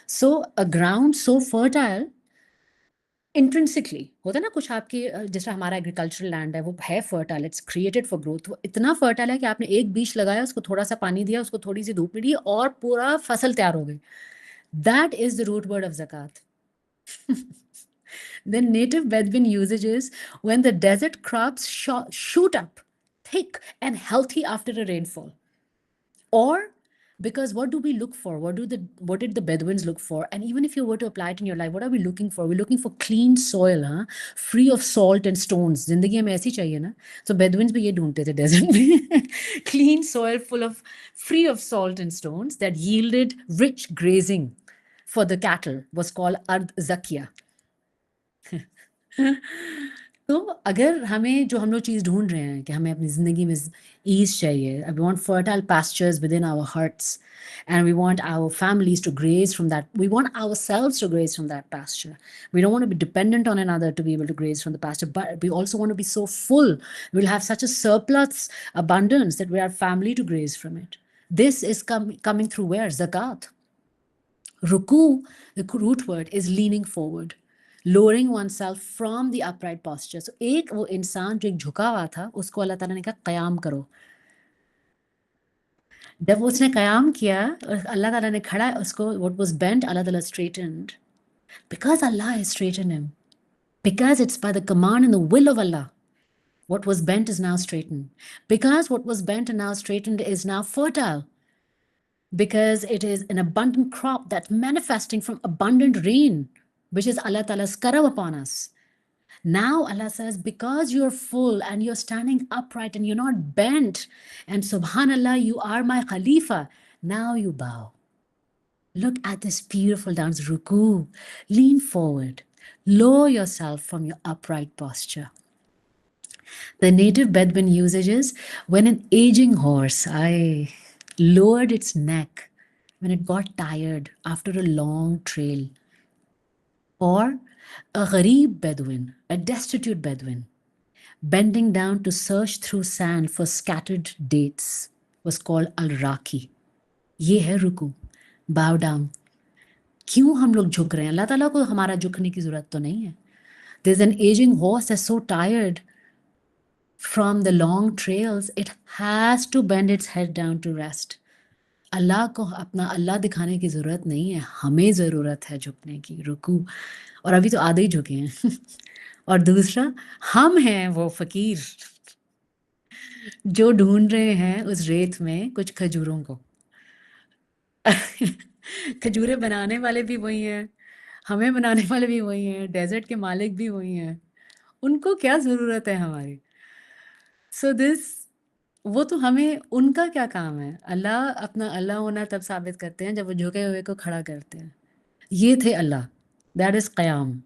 So a ground so fertile intrinsically, होता है ना कुछ आपकी, जैसे हमारा agricultural land है, वो है fertile, it's created for growth. वो इतना फर्टाइल है कि आपने एक बीज लगाया, उसको थोड़ा सा पानी दिया, उसको थोड़ी सी धूप मिली और पूरा फसल तैयार हो गई. That is the root word of ज़कात. The native Bedouin usage is when the desert crops shoot up thick and healthy after a rainfall. Or because what do we look for? What did the Bedouins look for? And even if you were to apply it in your life, what are we looking for? We're looking for clean soil, free of salt and stones. Zindagi mein aisi chahiye na. So Bedouins bhi ye dhoondte the desert mein. Clean soil free of salt and stones that yielded rich grazing for the cattle was called Ard Zakia. तो अगर हमें जो हम लोग चीज़ ढूंढ रहे हैं कि हमें अपनी ज़िंदगी में ईज़ चाहिए, we want fertile pastures within our hearts, and we want our families to graze from that. We want ourselves to graze from that pasture. We don't want to be dependent on another to be able to graze from the pasture, but we also want to be so full. We'll have such a surplus abundance that we have family to graze from it. This is coming through where? Zakat. Ruku, the root word, is leaning forward, lowering oneself from the upright posture. So एक वो इंसान जो एक झुका हुआ था, उसको अल्लाह ताला ने कहा क़याम करो. जब उसने क़याम किया, अल्लाह ताला ने खड़ा उसको, what was bent, अल्लाह ताला straightened. Because Allah has straightened him. Because it's by the command and the will of Allah. What was bent is now straightened. Because what was bent and now straightened is now fertile. Because it is an abundant crop that's manifesting from abundant rain, which is Allah Ta'ala's karam upon us. Now Allah says, because you're full and you're standing upright and you're not bent, and subhanallah, you are my Khalifa, now you bow. Look at this beautiful dance, ruku. Lean forward. Lower yourself from your upright posture. The native Bedouin usage is when an aging horse lowered its neck when it got tired after a long trail. Or a gharib Bedouin, a destitute Bedouin, bending down to search through sand for scattered dates was called al-raki. ये है रुकू, bow down. क्यों हम लोग झुक रहे हैं? अल्लाह ताला को हमारा झुकने की जरूरत तो नहीं है. There's an aging horse that's so tired from the long trails, it has to bend its head down to rest. अल्लाह को अपना अल्लाह दिखाने की ज़रूरत नहीं है, हमें ज़रूरत है झुकने की, रुकू. और अभी तो आधे ही झुके हैं. और दूसरा, हम हैं वो फ़कीर जो ढूंढ रहे हैं उस रेत में कुछ खजूरों को. खजूरें बनाने वाले भी वही हैं, हमें बनाने वाले भी वही हैं, डेजर्ट के मालिक भी वही हैं. उनको क्या ज़रूरत है हमारी? सो दिस, वो तो हमें, उनका क्या काम है? अल्लाह अपना अल्लाह होना तब साबित करते हैं जब वो झुके हुए को खड़ा करते हैं. ये थे अल्लाह, दैट इज़ क़याम.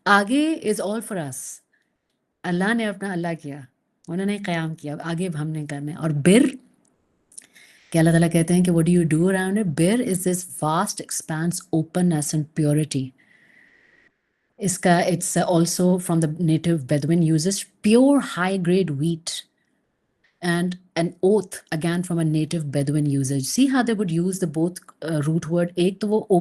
आगे is all for us. Allah ने अपना अल्लाह किया, उन्होंने क़याम किया, आगे अब हमने करना है. और बिर, कि अल्लाह ताला कहते हैं कि what do you do around it? बिर is this vast expanse, openness and purity. इसका it's also from the native Bedouin uses pure high grade wheat. And an oath, again from a native Bedouin usage. See how they would use the both root word. Ek to wo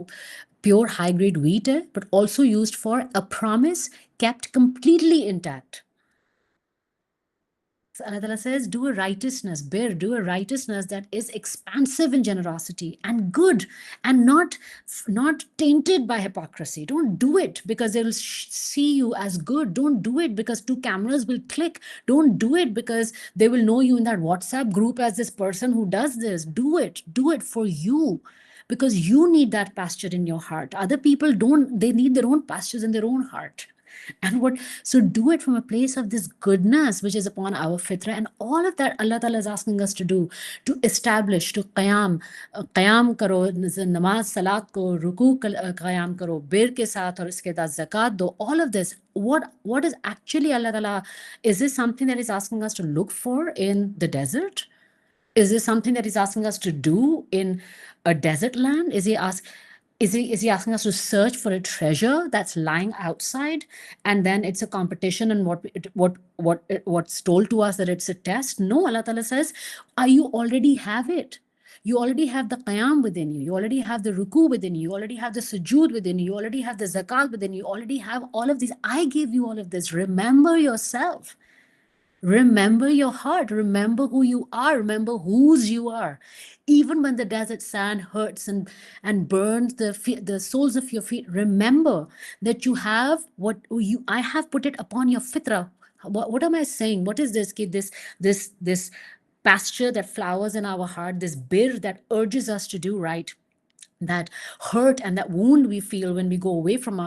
pure high grade wheat hai, but also used for a promise kept completely intact. So Allah Ta'ala says, do a righteousness, do a righteousness that is expansive in generosity and good and not tainted by hypocrisy. Don't do it because they'll see you as good. Don't do it because two cameras will click. Don't do it because they will know you in that WhatsApp group as this person who does this. Do it for you. Because you need that pasture in your heart. Other people don't, they need their own pastures in their own heart. And so do it from a place of this goodness which is upon our fitra, and all of that Allah Ta'ala is asking us to do, to establish, to qiyam karo, namaz salat ko, ruku qiyam karo, bir ke saath aur iske sath zakat do. All of this, what is actually Allah Ta'ala, is this something that is asking us to look for in the desert? Is this something that he's asking us to do in a desert land? Is he asking us to search for a treasure that's lying outside, and then it's a competition, and what's told to us that it's a test? No, Allah Ta'ala says, you already have it. You already have the qiyam within you. You already have the ruku within you. You already have the sujood within you. You already have the zakat within you. You already have all of these. I gave you all of this. Remember yourself. Remember your heart. Remember who you are. Remember whose you are. Even when the desert sand hurts and burns the soles of your feet, remember that you have I have put it upon your fitra. What am I saying? What is this? This pasture that flowers in our heart, this bir that urges us to do right, that hurt and that wound we feel when we go away from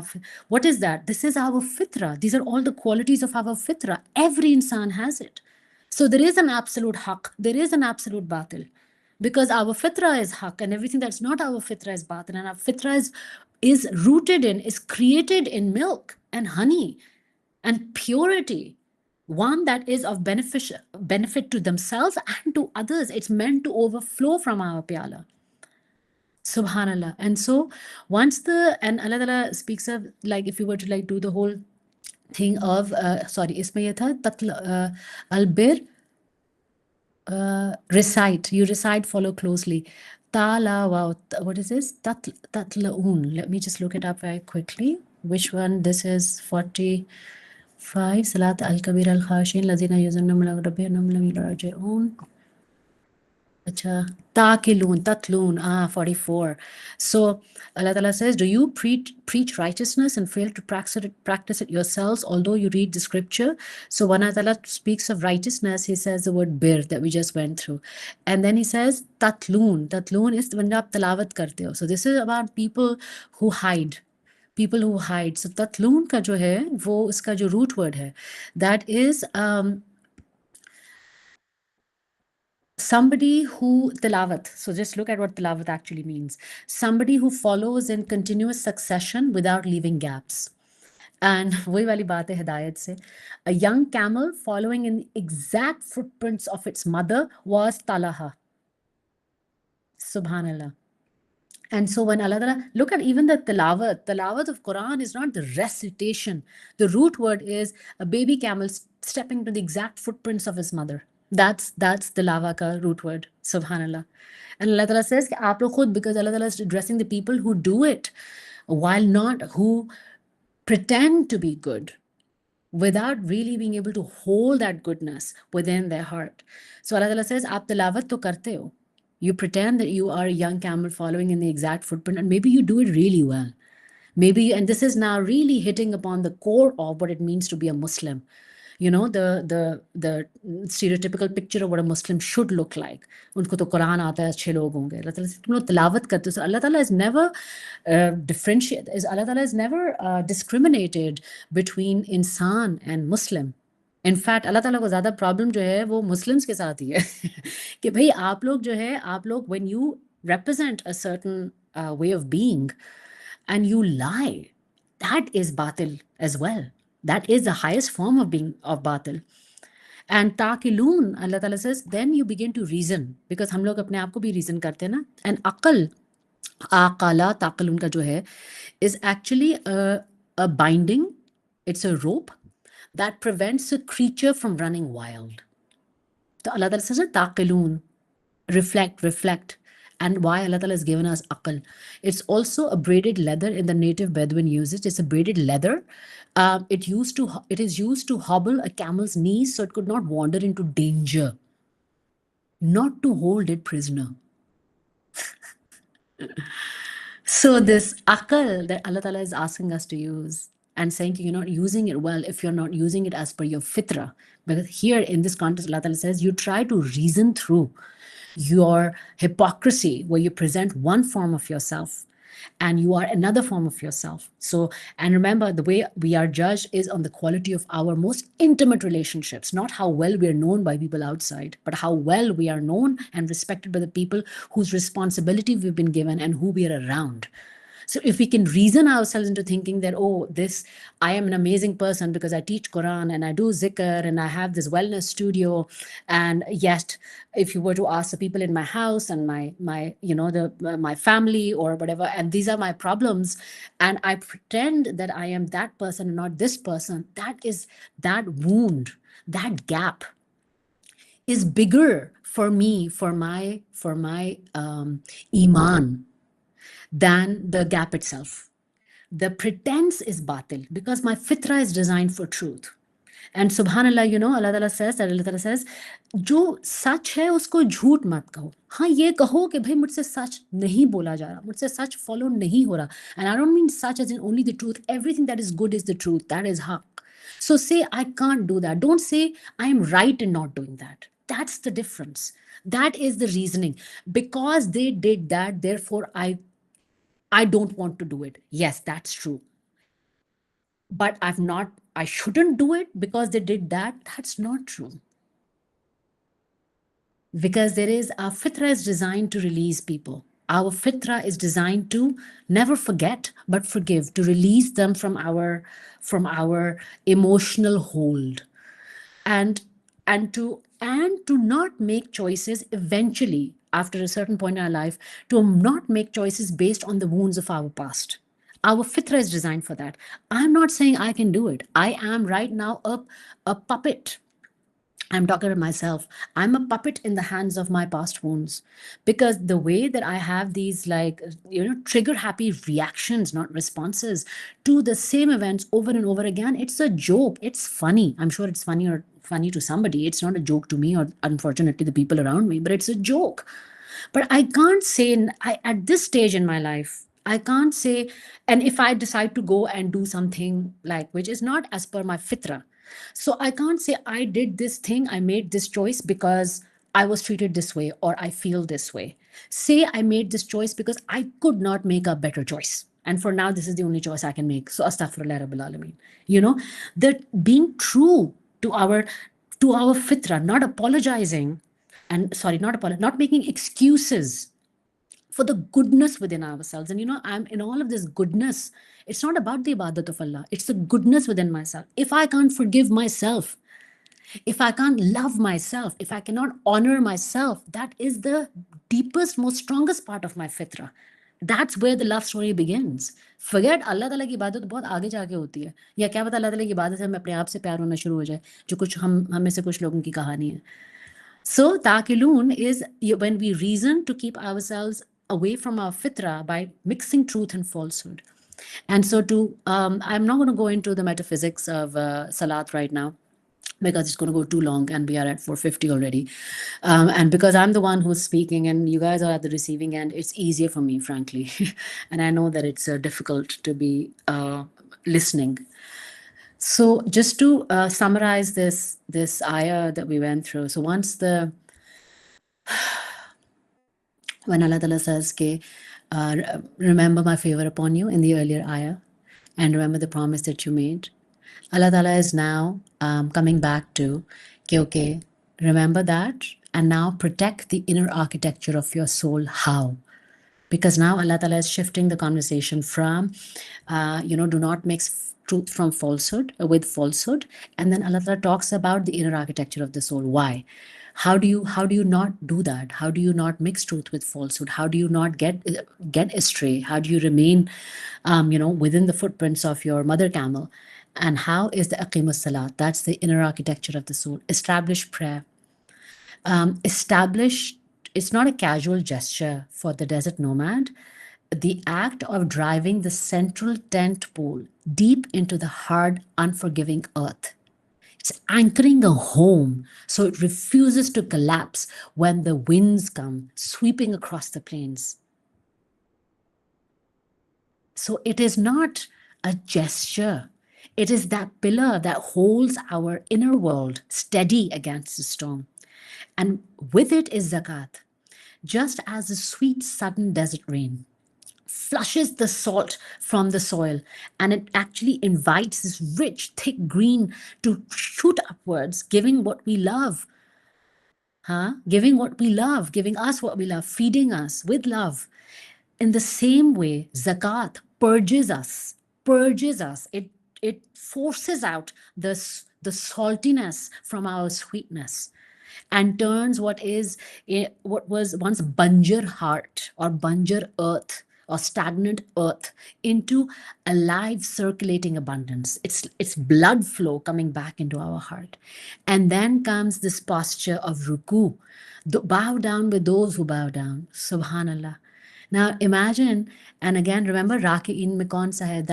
what is that? This is our fitra. These are all the qualities of our fitra. Every insan has it. So there is an absolute haq, there is an absolute batil, because our fitra is haq and everything that's not our fitra is batil. And our fitra is rooted in, is created in milk and honey and purity, one that is of benefit to themselves and to others. It's meant to overflow from our pyala. Subhanallah. And so once and Allah Ta'ala speaks of, like, if you were to like do the whole thing of, isme ye tha, albir, recite. You recite, follow closely. Talawa, what is this? Tatlaun. Let me just look it up very quickly. Which one? This is 45. Salat al-Kabir al-Khashin. Lazina yuzunna min rabbihim lam yurji'un. Acha, Taqilun, Tatlun, 44. So Allah Ta'ala says, do you preach righteousness and fail to practice it yourselves, although you read the scripture? So when Allah Ta'ala speaks of righteousness, he says the word bir that we just went through. And then he says, Tatlun. Tatlun is when aap tilawat karte ho. So this is about people who hide. People who hide. So Tatlun ka jo hai, wo iska jo root word hai, that is somebody who tilawat. So just look at what tilawat actually means. Somebody who follows in continuous succession without leaving gaps. And वही वाली बात है हिदायत से. A young camel following in the exact footprints of its mother was Talaha. Subhanallah. And so when Allah Ta'ala, look at even the tilawat of Quran is not the recitation. The root word is a baby camel stepping to the exact footprints of his mother. That's tilawa ka root word. Subhanallah. And Allah Ta'ala says, aap log khud, because Allah Ta'ala is addressing the people who do it while not, who pretend to be good without really being able to hold that goodness within their heart. So Allah Ta'ala says, aap tilawat to karte ho. You pretend that you are a young camel following in the exact footprint, and maybe you do it really well. Maybe, and this is now really hitting upon the core of what it means to be a Muslim. You know, the stereotypical picture of what a Muslim should look like. उनको तो कुरान आता है, अच्छे लोग होंगे. अल्लाह ताला से तुम लोग तिलावत करते हो. So Allah Ta'ala has never differentiated. Allah Ta'ala has never discriminated between insan and Muslim. In fact Allah ताला को ज़्यादा प्रॉब्लम जो है वो मुस्लिम्स के साथ ही है कि भाई आप लोग जो है, आप लोग when you represent a certain way of being and you lie, that is batil as well. That is the highest form of being of batil. And taqilun, Allah Ta'ala says, then you begin to reason, because हम लोग अपने आप को भी reason करते हैं ना. And aqal, aqala, taqilun का जो है, is actually a binding. It's a rope that prevents a creature from running wild. So Allah Ta'ala says, taqilun, reflect. And why Allah Ta'ala has given us aql. It's also a braided leather in the native Bedouin usage. It's a braided leather. It is used to hobble a camel's knees so it could not wander into danger, not to hold it prisoner. So this aql that Allah Ta'ala is asking us to use and saying you're not using it well if you're not using it as per your fitra. Because here in this context, Allah Ta'ala says you try to reason through your hypocrisy, where you present one form of yourself and you are another form of yourself. So, and remember, the way we are judged is on the quality of our most intimate relationships, not how well we are known by people outside, but how well we are known and respected by the people whose responsibility we've been given and who we are around. So if we can reason ourselves into thinking that, oh, I am an amazing person because I teach Quran and I do zikr and I have this wellness studio. And yet, if you were to ask the people in my house and my family or whatever, and these are my problems, and I pretend that I am that person and not this person, that wound, that gap is bigger for me, for my iman, than the gap itself. The pretense is batil because my fitra is designed for truth. And subhanallah, Allah Ta'ala says, जो सच है उसको झूठ मत कहो. हाँ, ये कहो कि भाई मुझसे सच नहीं बोला जा रहा, मुझसे सच follow नहीं हो रहा. And I don't mean such as in only the truth. Everything that is good is the truth. That is haqq. So say, I can't do that. Don't say, I am right in not doing that. That's the difference. That is the reasoning. Because they did that, therefore I don't want to do it. Yes, that's true. But I shouldn't do it because they did that. That's not true. Because our fitra is designed to release people. Our fitra is designed to never forget, but forgive, to release them from our emotional hold. And to not make choices eventually after a certain point in our life, to not make choices based on the wounds of our past. Our fitra is designed for that. I'm not saying I can do it. I am right now a puppet I'm talking to myself. I'm a puppet in the hands of my past wounds, because the way that I have these, like, trigger happy reactions, not responses, to the same events over and over again, it's a joke. It's funny. I'm sure it's funny to somebody. It's not a joke to me, or unfortunately the people around me, but it's a joke. But I can't say, at this stage in my life, I can't say, and if I decide to go and do something like which is not as per my fitra, so I can't say I did this thing, I made this choice because I was treated this way or I feel this way. Say I made this choice because I could not make a better choice. And for now, this is the only choice I can make. So astaghfirullah rabbil alameen. That being true to our fitra, not apologizing, and sorry, not making excuses for the goodness within ourselves. And I'm in all of this goodness. It's not about the ibadat of Allah. It's the goodness within myself. If I can't forgive myself, if I can't love myself, if I cannot honor myself, that is the deepest, most strongest part of my fitra. That's where the love story begins. Forget अल्लाह ताला की इबादत बहुत आगे जाके होती है, या क्या पता अल्लाह ताला की इबादत से हमें अपने आप से प्यार होना शुरू हो जाए, जो कुछ हम में से कुछ लोगों की कहानी है. So Taqilun is when we reason to keep ourselves away from our fitra by mixing truth and falsehood. And so I'm not going to go into the metaphysics of Salat right now, because it's going to go too long and we are at 450 already. And because I'm the one who's speaking and you guys are at the receiving end, it's easier for me, frankly. And I know that it's difficult to be listening. So just to summarize this ayah that we went through. So when Allah Ta'ala says, remember my favor upon you in the earlier ayah, and remember the promise that you made, Allah Ta'ala is now coming back to, okay, remember that, and now protect the inner architecture of your soul. How? Because now Allah Ta'ala is shifting the conversation from, do not mix truth from falsehood, with falsehood. And then Allah Ta'ala talks about the inner architecture of the soul. Why? How do you not do that? How do you not mix truth with falsehood? How do you not get astray? How do you remain, within the footprints of your mother camel? And how is the aqimus salat? That's the inner architecture of the soul. Establish prayer. It's not a casual gesture for the desert nomad. The act of driving the central tent pole deep into the hard, unforgiving earth. It's anchoring a home so it refuses to collapse when the winds come sweeping across the plains. So it is not a gesture. It is that pillar that holds our inner world steady against the storm. And with it is zakat. Just as the sweet sudden desert rain flushes the salt from the soil, and it actually invites this rich, thick green to shoot upwards, giving what we love. Giving what we love, giving us what we love, feeding us with love. In the same way, zakat purges us. It forces out the saltiness from our sweetness, and turns what was once banjar heart or banjar earth or stagnant earth into a live circulating abundance. It's blood flow coming back into our heart. And then comes this posture of ruku. Bow down with those who bow down. Subhanallah. Now imagine, and again, remember Raki'in Mikon Sahib,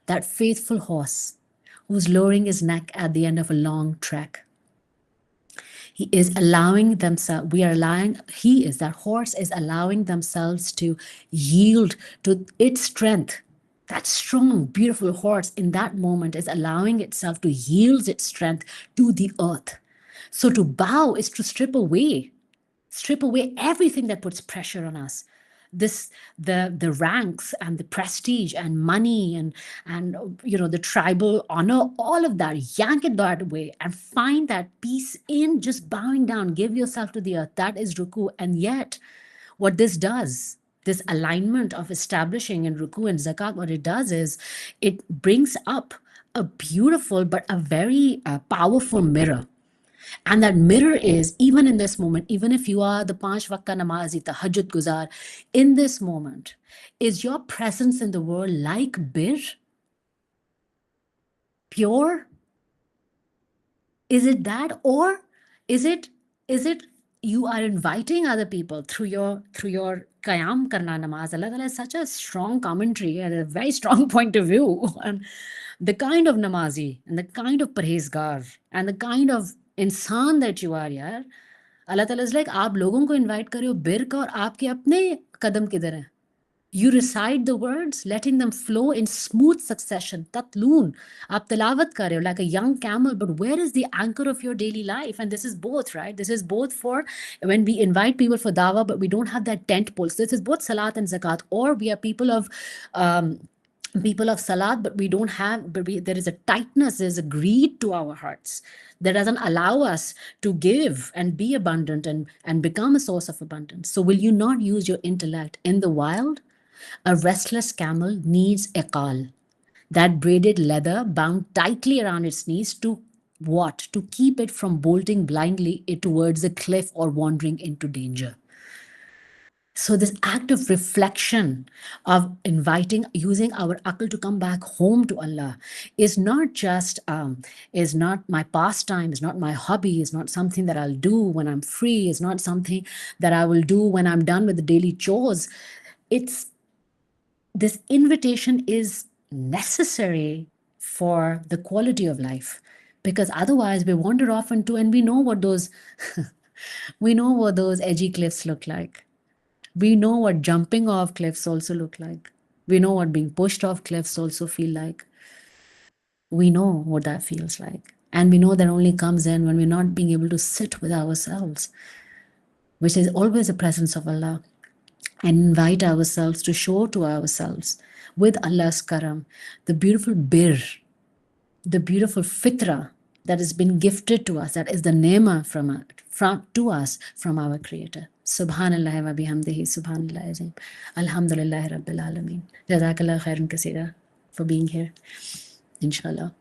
that faithful horse who's lowering his neck at the end of a long trek. He is allowing themselves, that horse is allowing themselves to yield to its strength. That strong, beautiful horse in that moment is allowing itself to yield its strength to the earth. So to bow is to strip away everything that puts pressure on us. The ranks and the prestige and money and the tribal honor, all of that, yank it that way and find that peace in just bowing down. Give yourself to the earth. That is ruku. And yet what this does, this alignment of establishing in ruku and zakat, what it does is it brings up a beautiful but a very powerful mirror. And that mirror is, even in this moment, even if you are the Panch Vakka Namazi, Tahajjud Guzar, in this moment, is your presence in the world like bir? Pure? Is it that? Or Is it you are inviting other people through your qiyam karna namaz? Allah Ta'ala is such a strong commentary and a very strong point of view on the kind of namazi and the kind of parhezgar and the kind of इंसान that you are यार. अल्लाह ताला is like आप लोगों को invite कर रहे हो बिर का और आपके अपने कदम किधर हैं? You recite the words, letting them flow in smooth succession. Tatloon. Aap tilawat kar rahe ho like a young camel, but where is the anchor of your daily life? And this is both, right? This is both for when we invite people for dawah, but we don't have that tent pole. So this is both salat and zakat, or we are um, people of salat, but we don't have, there is a tightness, there's a greed to our hearts that doesn't allow us to give and be abundant and become a source of abundance. So will you not use your intellect in the wild? A restless camel needs iqal, that braided leather bound tightly around its knees to what? To keep it from bolting blindly towards a cliff or wandering into danger. So this act of reflection, of inviting, using our akal to come back home to Allah, is not just is not my pastime, is not my hobby, is not something that I'll do when I'm free, is not something that I will do when I'm done with the daily chores. It's this invitation is necessary for the quality of life, because otherwise we wander off into, and we know what those we know what those edgy cliffs look like. We know what jumping off cliffs also look like. We know what being pushed off cliffs also feel like. We know what that feels like. And we know that only comes in when we're not being able to sit with ourselves, which is always the presence of Allah, and invite ourselves to show to ourselves with Allah's karam the beautiful bir, the beautiful fitra that has been gifted to us, that is the neema from to us from our Creator. Subhanallah wa bihamdihi, subhanallah azim. Alhamdulillah Rabbil Alameen. Jazakallah khairan kaseera for being here. Inshallah.